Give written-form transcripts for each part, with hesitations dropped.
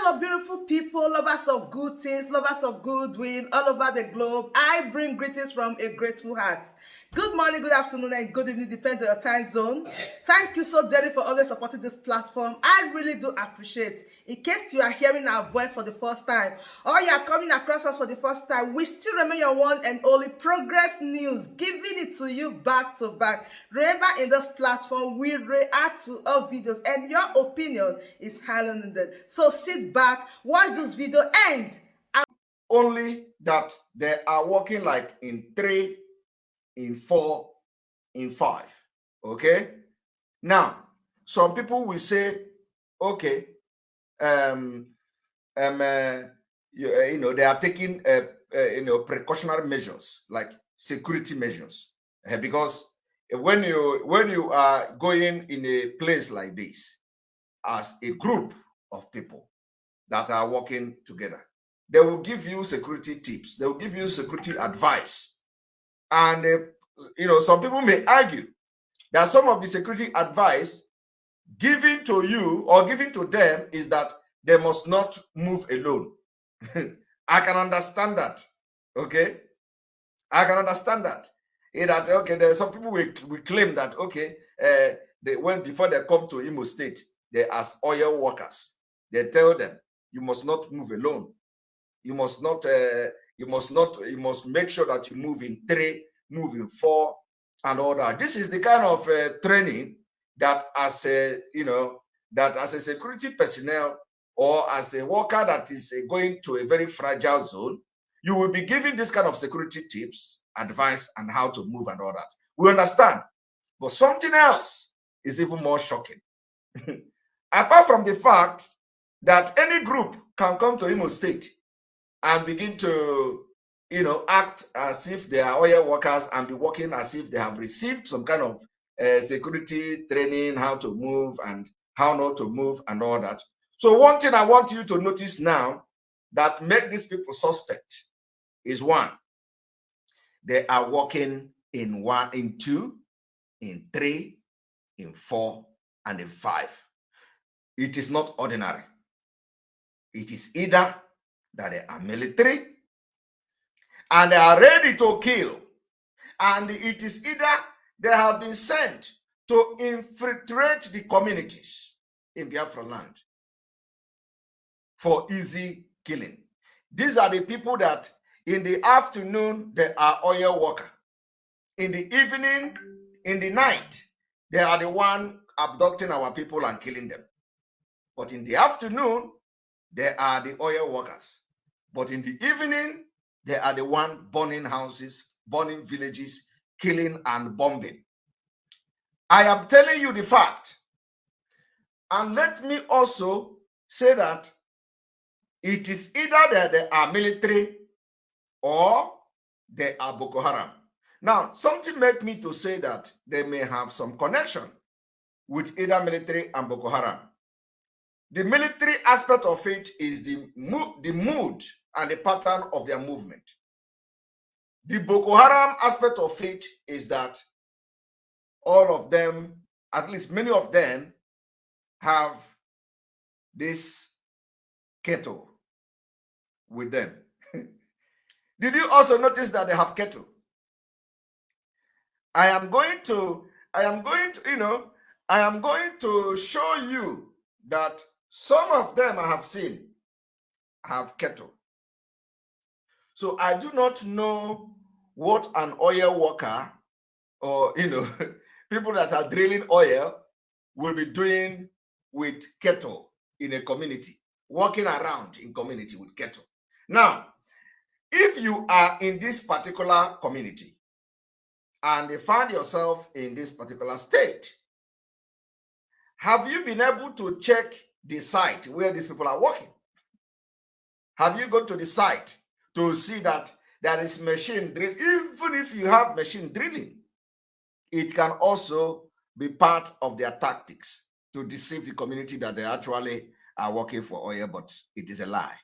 Hello, beautiful people, lovers of good things, lovers of goodwill all over the globe. I bring greetings from a grateful heart. Good morning, good afternoon, and good evening, depending on your time zone. Thank you so dearly for always supporting this platform. I really do appreciate. In case you are hearing our voice for the first time, or you are coming across us for the first time, we still remain your one and only Progress News, giving it to you back to back. Remember, in this platform, we react to all videos, and your opinion is highly needed. So sit back, watch this video, and only that they are working like in 3, in 4, in 5. Okay. Now, some people will say, okay, they are taking precautionary measures like security measures because when you are going in a place like this as a group of people that are working together, they will give you security tips, they will give you security advice, and some people may argue that some of the security advice given to you or given to them is that they must not move alone. I can understand that. Okay, I can understand that. That okay, there's some people will claim that okay, before they come to Imo State, they as oil workers, they tell them you must not move alone. You must not. You must make sure that you move in 3, move in 4, and all that. This is the kind of training that as a security personnel or as a worker that is going to a very fragile zone, you will be given this kind of security tips, advice, and how to move and all that. We understand. But something else is even more shocking. Apart from the fact that any group can come to Imo State and begin to act as if they are oil workers and be working as if they have received some kind of security training, how to move and how not to move and all that. So one thing I want you to notice now that make these people suspect is 1, they are working in 1, in 2, in 3, in 4, and in 5. It is not ordinary. It is either that they are military and they are ready to kill, and it is either they have been sent to infiltrate the communities in Biafran land for easy killing. These are the people that in the afternoon they are oil worker, in the evening, in the night, they are the one abducting our people and killing them. But in the afternoon, they are the oil workers. But in the evening, they are the one burning houses, burning villages, killing and bombing. I am telling you the fact. And let me also say that it is either that they are military or they are Boko Haram. Now, something made me to say that they may have some connection with either military and Boko Haram. The military aspect of it is the mood and the pattern of their movement. The Boko Haram aspect of it is that all of them, at least many of them, have this kettle with them. Did you also notice that they have kettle? I am going to show you that some of them I have seen have kettle. So I do not know what an oil worker or people that are drilling oil will be doing with kettle in a community, walking around in community with kettle. Now, if you are in this particular community and you find yourself in this particular state, have you been able to check the site where these people are working? Have you gone to the site to see that there is machine drill? Even if you have machine drilling, it can also be part of their tactics to deceive the community that they actually are working for oil, but it is a lie.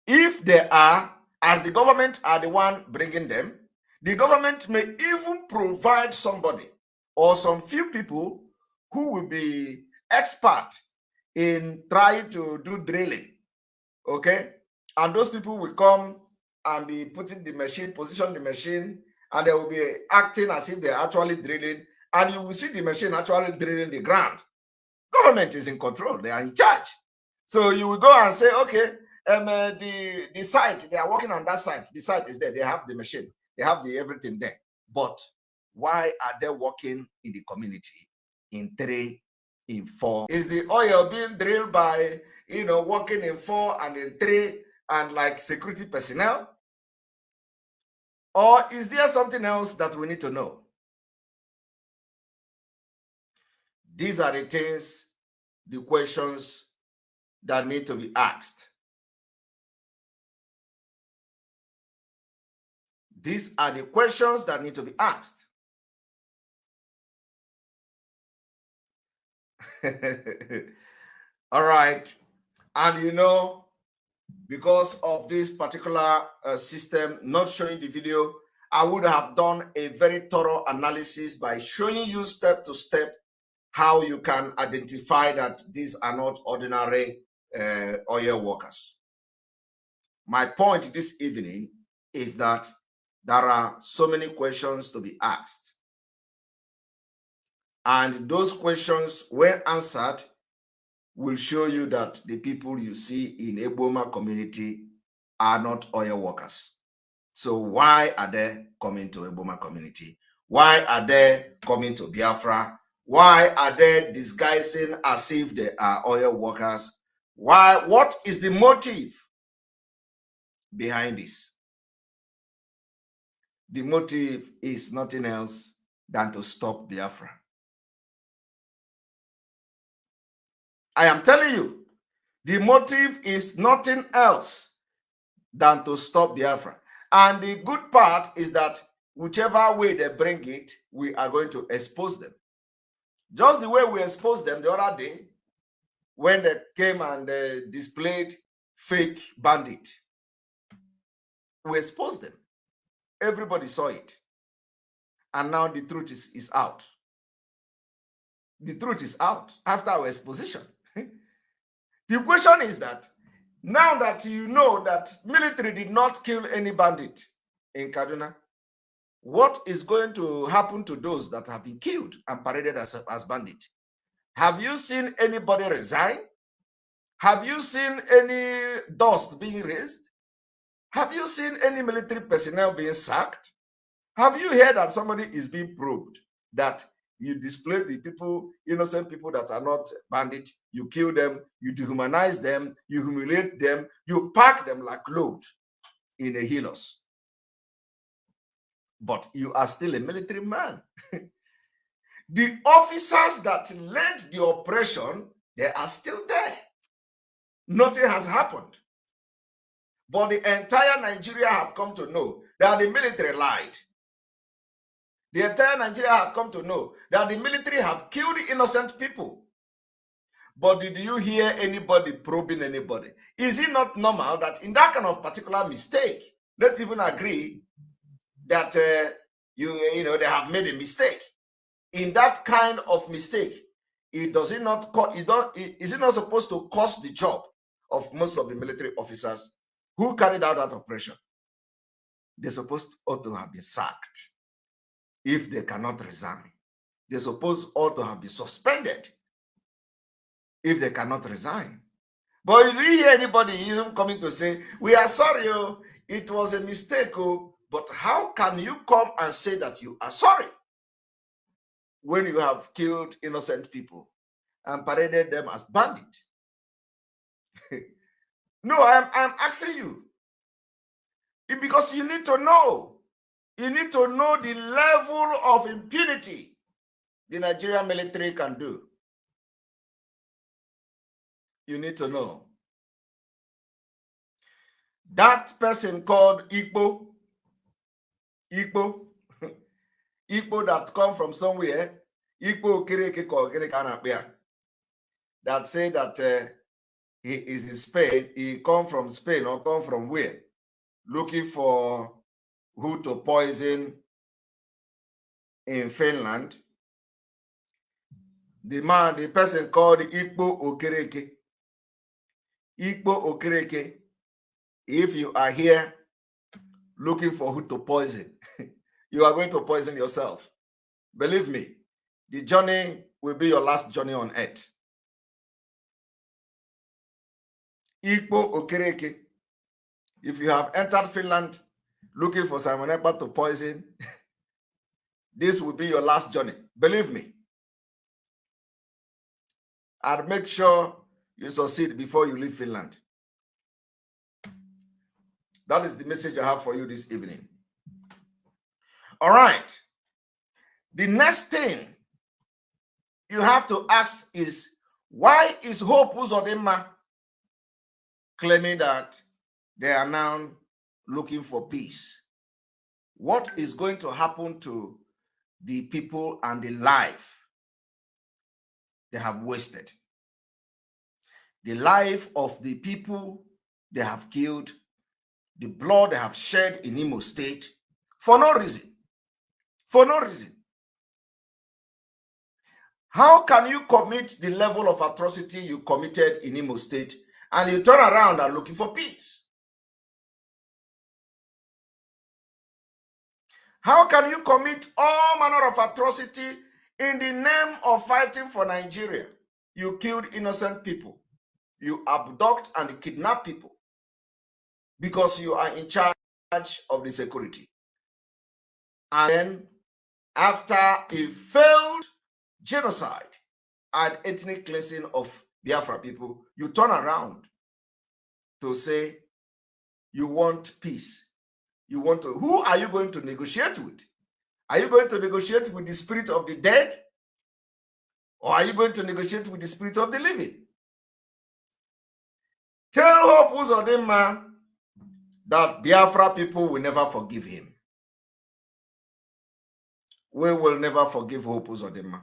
If they are, as the government are the one bringing them, the government may even provide somebody or some few people who will be expert in trying to do drilling. Okay? And those people will come and be putting the machine, position the machine, and they will be acting as if they're actually drilling, and you will see the machine actually drilling the ground. Government is in control, they are in charge. So you will go and say, okay, the site, they are working on that site. The site is there, they have the machine, they have the everything there. But why are they working in the community in 3, in 4? Is the oil being drilled by, working in 4 and in 3 and like security personnel? Or is there something else that we need to know? These are the things, the questions that need to be asked. These are the questions that need to be asked. All right. And because of this particular system not showing the video, I would have done a very thorough analysis by showing you step to step how you can identify that these are not ordinary oil workers. My point this evening is that there are so many questions to be asked. And those questions, when answered, will show you that the people you see in Eboma community are not oil workers. So why are they coming to Eboma community? Why are they coming to Biafra? Why are they disguising as if they are oil workers? Why? What is the motive behind this? The motive is nothing else than to stop Biafra. I am telling you, the motive is nothing else than to stop Biafra. And the good part is that whichever way they bring it, we are going to expose them. Just the way we exposed them the other day when they came and displayed fake bandit. We exposed them. Everybody saw it. And now the truth is out. The truth is out after our exposition. The question is that now that you know that military did not kill any bandit in Kaduna, what is going to happen to those that have been killed and paraded as bandits? Have you seen anybody resign? Have you seen any dust being raised? Have you seen any military personnel being sacked? Have you heard that somebody is being probed, that you display the people, innocent people that are not bandits, you kill them, you dehumanize them, you humiliate them, you pack them like loads in a helos? But you are still a military man. The officers that led the operation, they are still there. Nothing has happened. But the entire Nigeria have come to know that the military lied. The entire Nigeria have come to know that the military have killed innocent people. But did you hear anybody probing anybody? Is it not normal that in that kind of particular mistake, let's even agree that they have made a mistake. In that kind of mistake, is it not supposed to cost the job of most of the military officers who carried out that operation? They're supposed to have been sacked if they cannot resign. They're supposed to have been suspended if they cannot resign. But you didn't hear anybody even coming to say, we are sorry, it was a mistake. But how can you come and say that you are sorry when you have killed innocent people and paraded them as bandits? No, I'm asking you. Because you need to know. You need to know the level of impunity the Nigerian military can do. You need to know. That person called Ekpa, that come from somewhere, that say that he is in Spain, he come from Spain or come from where? Looking for who to poison in Finland. the person called Ikpo Okereke. Ikpo Okereke, if you are here looking for who to poison, you are going to poison yourself. Believe me, the journey will be your last journey on earth. Ikpo Okereke, if you have entered Finland looking for Simon Ekpa to poison, this will be your last journey. Believe me. And make sure you succeed before you leave Finland. That is the message I have for you this evening. All right. The next thing you have to ask is, why is Hope Uzodinma claiming that they are now looking for peace? What is going to happen to the people and the life they have wasted? The life of the people they have killed, the blood they have shed in Imo State for no reason. For no reason. How can you commit the level of atrocity you committed in Imo State and you turn around and looking for peace? How can you commit all manner of atrocity in the name of fighting for Nigeria? You killed innocent people. You abduct and kidnap people because you are in charge of the security. And then after a failed genocide and ethnic cleansing of Biafra people, you turn around to say you want peace. You want to, who are you going to negotiate with? Are you going to negotiate with the spirit of the dead? Or are you going to negotiate with the spirit of the living? Tell Hope Uzodinma that Biafra people will never forgive him. We will never forgive Hope Uzodinma.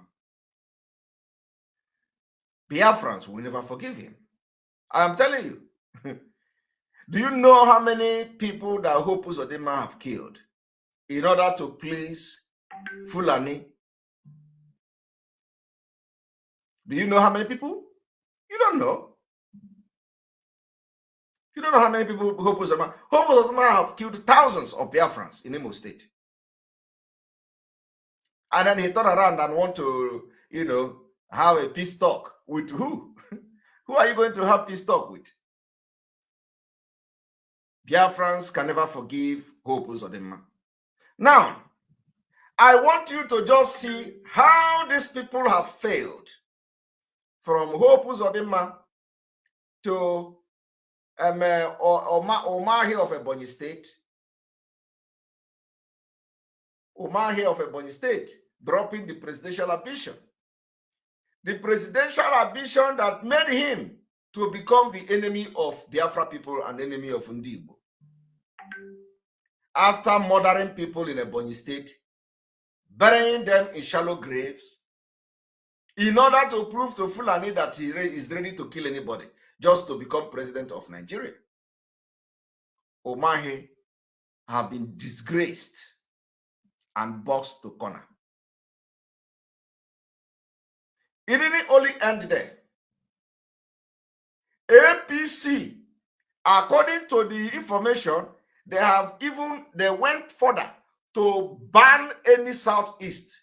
Biafrans will never forgive him. I am telling you. Do you know how many people that Hope Uzodinma have killed in order to please Fulani? Do you know how many people? You don't know. You don't know how many people Hope Uzodinma have killed thousands of Biafrans in Imo State. And then he turned around and want to, have a peace talk with who? Who are you going to have peace talk with? Biafrans can never forgive Hope Uzodinma. Now, I want you to just see how these people have failed. From Hope Uzodinma to Umahi of Ebonyi State. Umahi of Ebonyi State dropping the presidential ambition. The presidential ambition that made him to become the enemy of Biafra people and enemy of Ndigbo. After murdering people in Ebonyi State, burying them in shallow graves, in order to prove to Fulani that he is ready to kill anybody just to become president of Nigeria. Umahi have been disgraced and boxed to corner. It didn't only end there. APC, according to the information, they went further to ban any Southeast,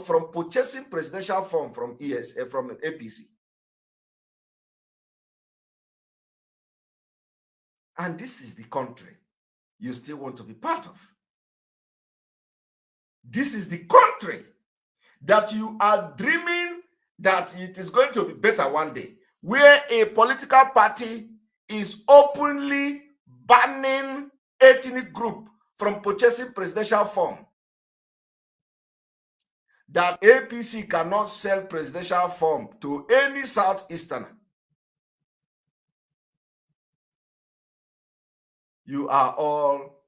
from purchasing presidential form from from APC. And this is the country you still want to be part of. This is the country that you are dreaming that it is going to be better one day, where a political party is openly banning ethnic group from purchasing presidential form. That APC cannot sell presidential form to any Southeasterner. You are all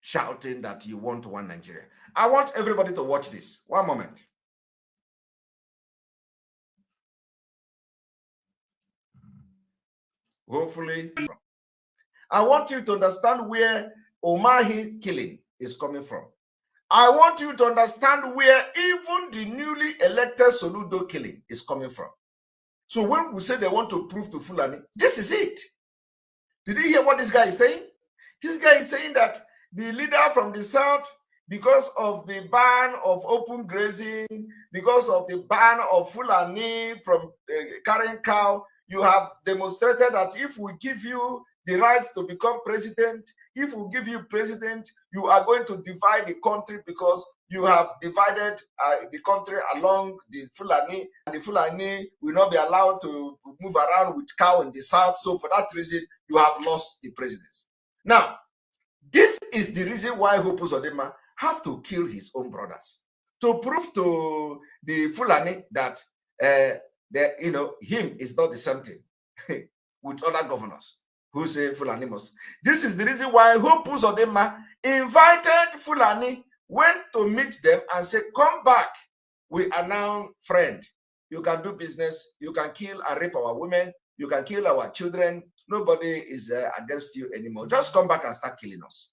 shouting that you want one Nigeria. I want everybody to watch this. One moment. Hopefully, I want you to understand where Umahi killing is coming from. I want you to understand where even the newly elected Soludo killing is coming from. So when we say they want to prove to Fulani, this is it. Did you hear what this guy is saying? This guy is saying that the leader from the south, because of the ban of open grazing, because of the ban of Fulani from carrying cow, you have demonstrated that if we give you the right to become president, if we give you president, you are going to divide the country because you have divided the country along the Fulani, and the Fulani will not be allowed to move around with cow in the south. So for that reason, you have lost the presidency. Now, this is the reason why Hope Uzodinma have to kill his own brothers to prove to the Fulani that him is not the same thing with other governors who say Fulani must. This is the reason why Hope Uzodinma invited Fulani, went to meet them and said, come back. We are now friends. You can do business. You can kill and rape our women. You can kill our children. Nobody is against you anymore. Just come back and start killing us.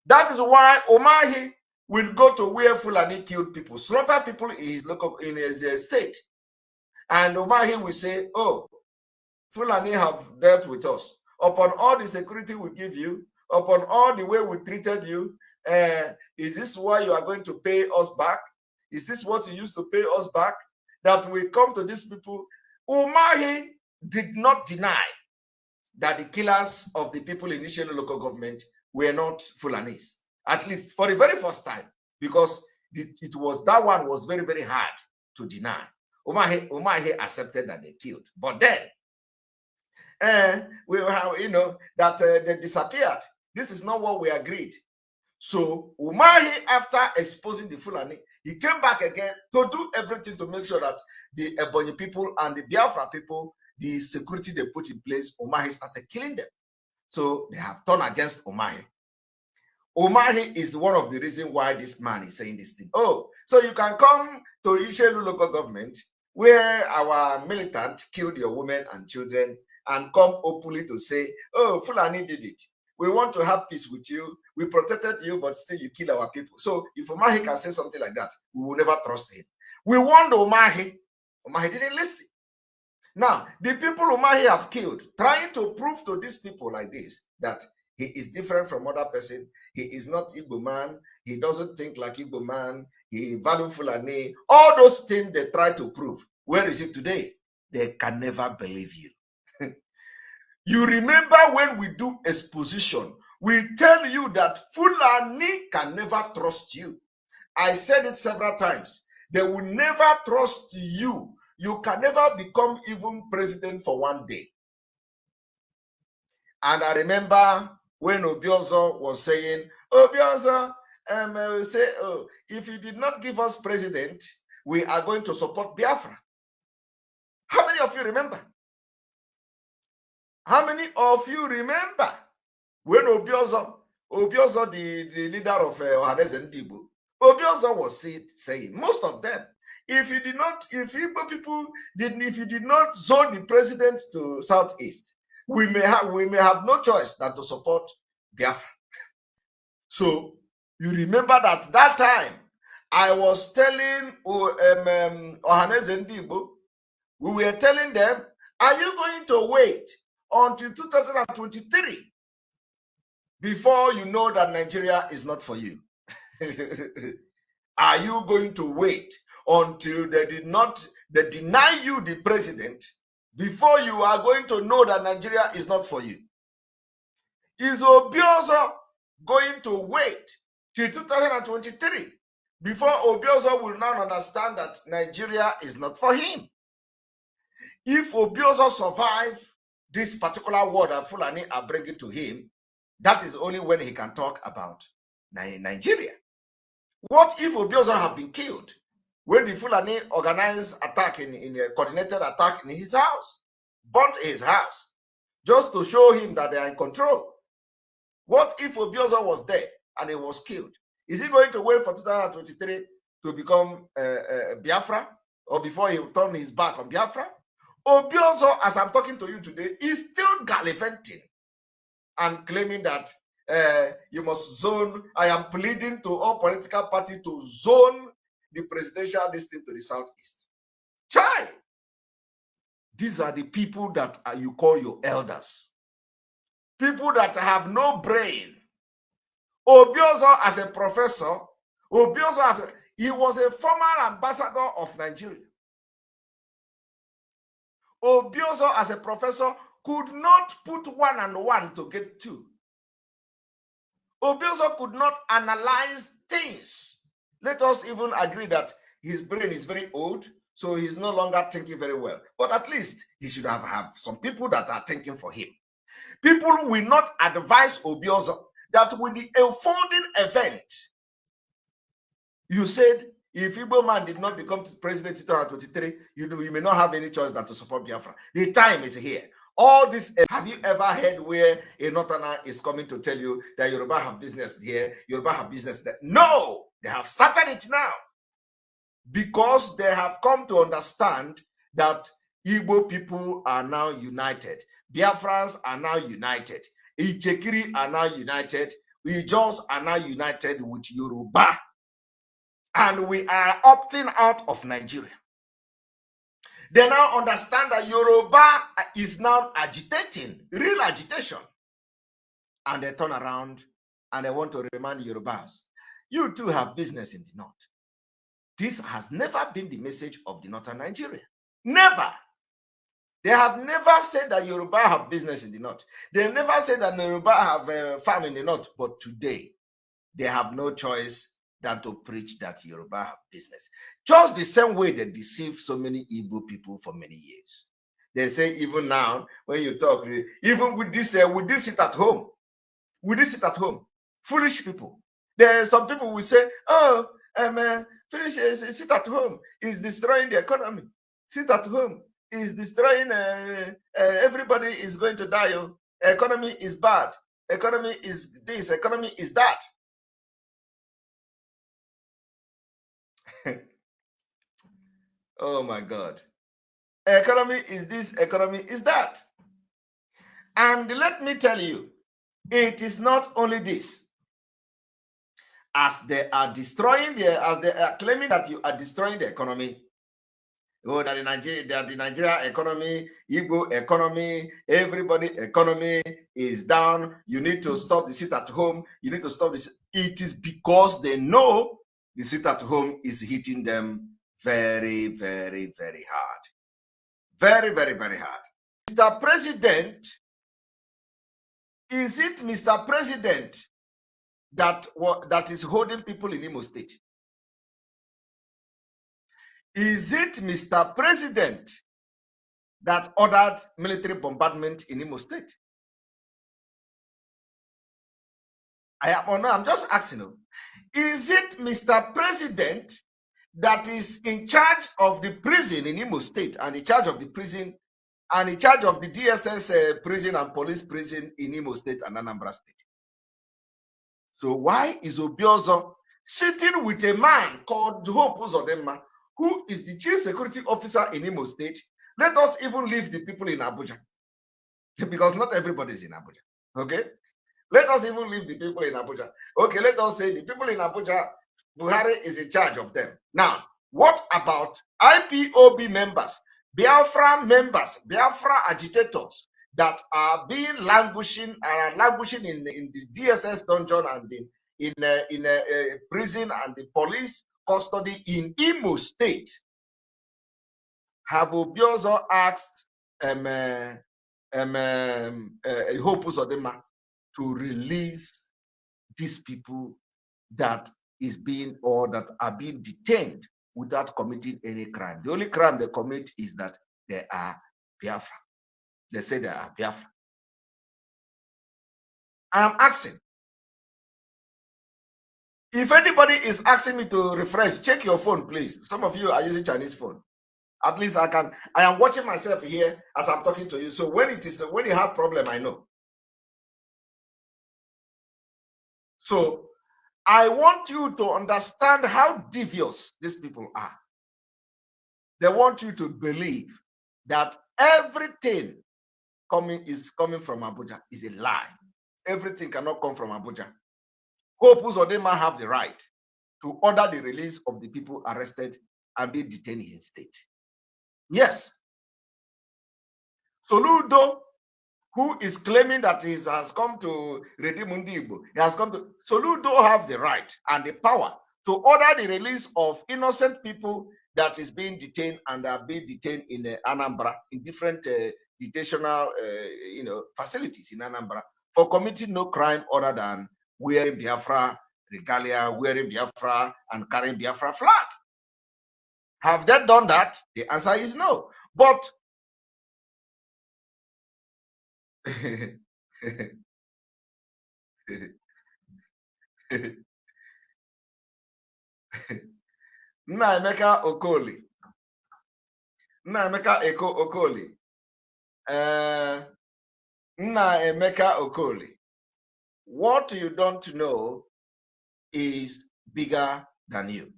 That is why Umahi will go to where Fulani killed people, slaughter people in his state. And Umahi will say, oh, Fulani have dealt with us. Upon all the security we give you, upon all the way we treated you, is this why you are going to pay us back? Is this what you used to pay us back? That we come to these people. Umahi did not deny that the killers of the people in Ishelu local government were not Fulanis, at least for the very first time, because that one was very, very hard to deny. Umahi accepted that they killed, but then we have, that they disappeared. This is not what we agreed. So Umahi, after exposing the Fulani, he came back again to do everything to make sure that the Ebonyi people and the Biafra people, the security they put in place, Umahi started killing them. So they have turned against Umahi. Umahi is one of the reasons why this man is saying this thing. Oh, so you can come to Ishelu local government where our militant killed your women and children and come openly to say, oh, Fulani did it. We want to have peace with you. We protected you, but still you kill our people. So if Umahi can say something like that, we will never trust him. We warned Umahi. Umahi didn't listen. Now, the people Umahi have killed, trying to prove to these people like this that he is different from other person. He is not Igbo man. He doesn't think like Igbo man. He value Fulani. All those things they try to prove. Where is it today? They can never believe you. You remember when we do exposition, we tell you that Fulani can never trust you. I said it several times. They will never trust you. You can never become even president for one day. And I remember when Obiozo was saying, Obiozo, say, oh, if you did not give us president, we are going to support Biafra. How many of you remember? How many of you remember when Obiozo, the leader of Ohaneze Ndibo, Obiozo was saying, most of them, if you did not zone the president to Southeast, we may have no choice than to support Biafra. So you remember that time I was telling Ohaneze Ndibo, we were telling them, are you going to wait until 2023 before you know that Nigeria is not for you? Are you going to wait until they deny you the president before you are going to know that Nigeria is not for you? Is Obiozo going to wait till 2023 before Obiozo will now understand that Nigeria is not for him? If Obiozo survives this particular war that Fulani are bringing to him, that is only when he can talk about Nigeria. What if Obiozo have been killed when the Fulani organized attack in a coordinated attack in his house, burnt his house, just to show him that they are in control? What if Obiozo was there and he was killed? Is he going to wait for 2023 to become Biafra, or before he turn his back on Biafra? Obiozo, as I'm talking to you today, is still gallivanting and claiming that you must zone. I am pleading to all political parties to zone the presidential listing to the southeast. Chai! These are the people that you call your elders. People that have no brain. Obiozo as a professor, he was a former ambassador of Nigeria. Obiozo as a professor could not put 1 and 1 to get 2. Obiozo could not analyze things. Let us even agree that his brain is very old, so he's no longer thinking very well. But at least he should have some people that are thinking for him. People will not advise Obiozo that with the unfolding event, you said if Igbo man did not become president in 2023, you may not have any choice than to support Biafra. The time is here. All this, have you ever heard where a Northerner is coming to tell you that Yoruba have business here, Yoruba have business there? No, they have started it now because they have come to understand that Igbo people are now united. Biafrans are now united. Ichekiri are now united. Ijos are now united with Yoruba. And we are opting out of Nigeria. They now understand that Yoruba is now agitating, real agitation. And they turn around and they want to remind Yorubas, you too have business in the north. This has never been the message of the northern Nigeria. Never. They have never said that Yoruba have business in the north. They never said that Yoruba have a farm in the north. But today, they have no choice than to preach that Yoruba have business. Just the same way they deceive so many Igbo people for many years. They say even now, when you talk, even with this sit at home, foolish people. There are some people will say, oh, sit at home is destroying the economy. Sit at home is destroying, everybody is going to die. Oh. Economy is bad. Economy is this, economy is that. Oh my God. Economy is this, economy is that. And let me tell you, it is not only this. As they are destroying as they are claiming that you are destroying the economy, oh, that the Nigeria economy, Igbo economy, everybody economy is down. You need to stop the sit at home. You need to stop this. It is because they know the sit at home is hitting them very, very, very hard. Very, very, very hard. Mr. President, is it Mr. President that is holding people in Imo State? Is it Mr. President that ordered military bombardment in Imo State? I'm just asking you. Is it Mr. President that is in charge of the prison in Imo State and in charge of the prison and in charge of the DSS prison and police prison in Imo State and Anambra State? So why is Obiozo sitting with a man called Hope Uzodinma, who is the chief security officer in Imo State? Let us even leave the people in Abuja, because not everybody is in Abuja. Okay? Let us even leave the people in Abuja. Okay, let us say the people in Abuja, Buhari is in charge of them. Now, what about IPOB members, Biafra members, Biafra agitators that are being languishing in the DSS dungeon and in prison and the police custody in Imo State? Have Obiozo asked Hope Uzodinma to release these people that is being or that are being detained without committing any crime? The only crime they commit is that they are Biafra. They say they are Biafra. I'm asking. If anybody is asking me to refresh, check your phone, please. Some of you are using Chinese phone. At least I am watching myself here as I'm talking to you. So when you have problem, I know. So I want you to understand how devious these people are. They want you to believe that everything is coming from Abuja is a lie. everything cannot come from Abuja. Hope Uzodinma have the right to order the release of the people arrested and be detained in his state. Yes. Soludo, who is claiming that he has come to redeem Undibo, he has come to, Soludo have the right and the power to order the release of innocent people that is being detained and are being detained in Anambra, in different detentional facilities in Anambra for committing no crime other than wearing Biafra regalia, wearing Biafra and carrying Biafra flag. Have they done that? The answer is no. But Nna Emeka Okoli. Nna Emeka Okoli. Nna Emeka Okoli. What you don't know is bigger than you.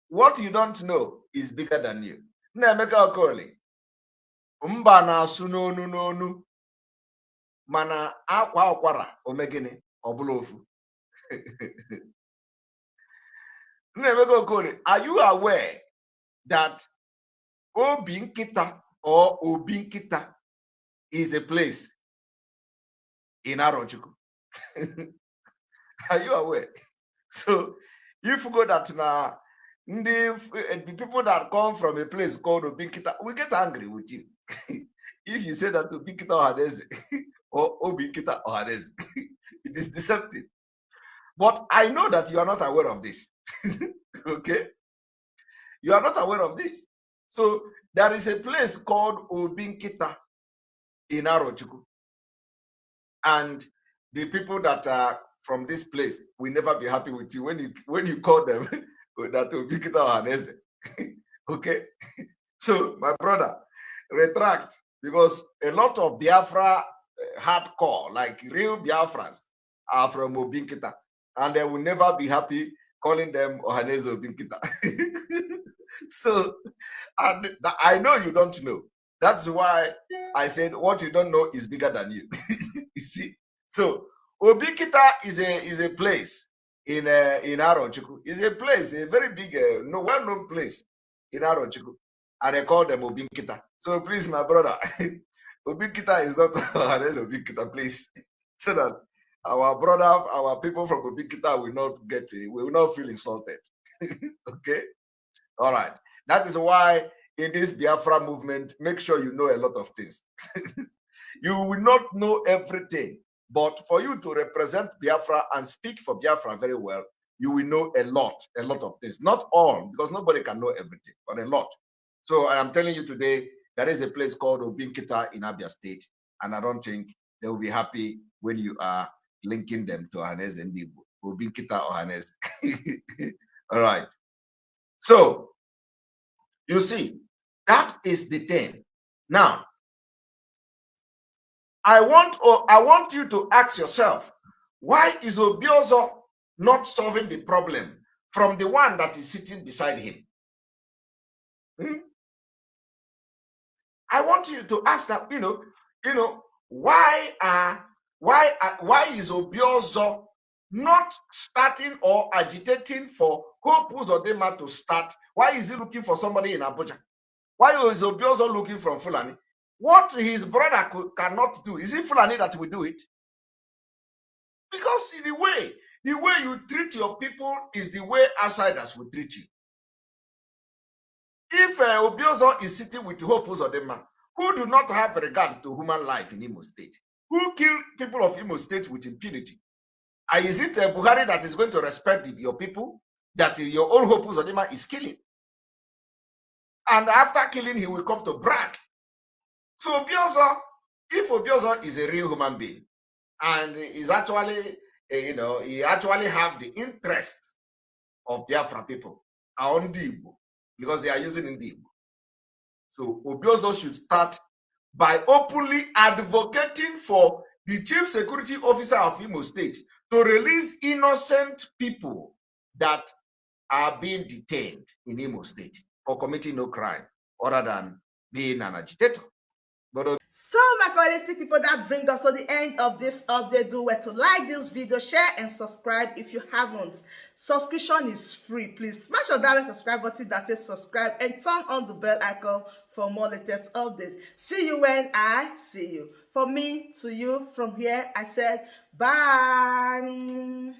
What you don't know is bigger than you. Nna Emeka Okoli. Mba na-asụ n'onu n'onu. Mana akwa akwara omegini ọbụla ofu. Nna Emeka Okoli, are you aware that Obinkita or Obinkita is a place in Arochukwu? Are you aware? So if you go that now, the people that come from a place called Obinkita, we get angry with you. If you say that Obinkita Ohadeze or Obinkita Ohadeze, it is deceptive. But I know that you are not aware of this. Okay? You are not aware of this. So there is a place called Obinkita in Arochukwu. And the people that are from this place will never be happy with you when you call them that Obinkita Ohadeze. Okay? So my brother, retract, because a lot of Biafra hardcore, like real Biafrans, are from Obinkita, and they will never be happy calling them Ohadeze Obinkita. So, and I know you don't know. That's why I said what you don't know is bigger than you. You see, so Obinkita is a place in Arochukwu. It's a place, a very big, well-known place in Arochukwu, and they call them Obinkita. So please, my brother, Obinkita is not Obinkita, please, so that our brother, our people from Obinkita will not feel insulted. Okay, all right. That is why in this Biafra movement, make sure you know a lot of things. You will not know everything, but for you to represent Biafra and speak for Biafra very well, you will know a lot of things. Not all, because nobody can know everything, but a lot. So I am telling you today, there is a place called Obinkita in Abia State, and I don't think they will be happy when you are linking them to Ohadeze and Obinkita Ohadeze. All right. So you see, that is the thing. Now, I want you to ask yourself, why is Obiozo not solving the problem from the one that is sitting beside him? I want you to ask that, why is Obiozo not starting or agitating for Hope Uzodinma to start? Why is he looking for somebody in Abuja? Why is Obiozo looking from Fulani? What his brother cannot do, is it Fulani that will do it? Because the way you treat your people is the way outsiders will treat you. If Obiozo is sitting with Hope Uzodinma, who do not have regard to human life in Imo State, who kill people of Imo State with impunity, and is it Buhari that is going to respect your people, that your own Hope Uzodinma is killing? And after killing, he will come to brag. So Obiozo, if Obiozo is a real human being, and is actually, he actually have the interest of Biafra people on Igbo, because they are using Igbo. So Obiozo should start by openly advocating for the chief security officer of Imo State to release innocent people that are being detained in Imo State for committing no crime other than being an agitator. But So, my quality people, that bring us to the end of this update. Do well to like this video, share, and subscribe if you haven't. Subscription is free. Please smash on that red subscribe button that says subscribe and turn on the bell icon for more latest updates. See you when I see you. From me to you, from here, I said bye.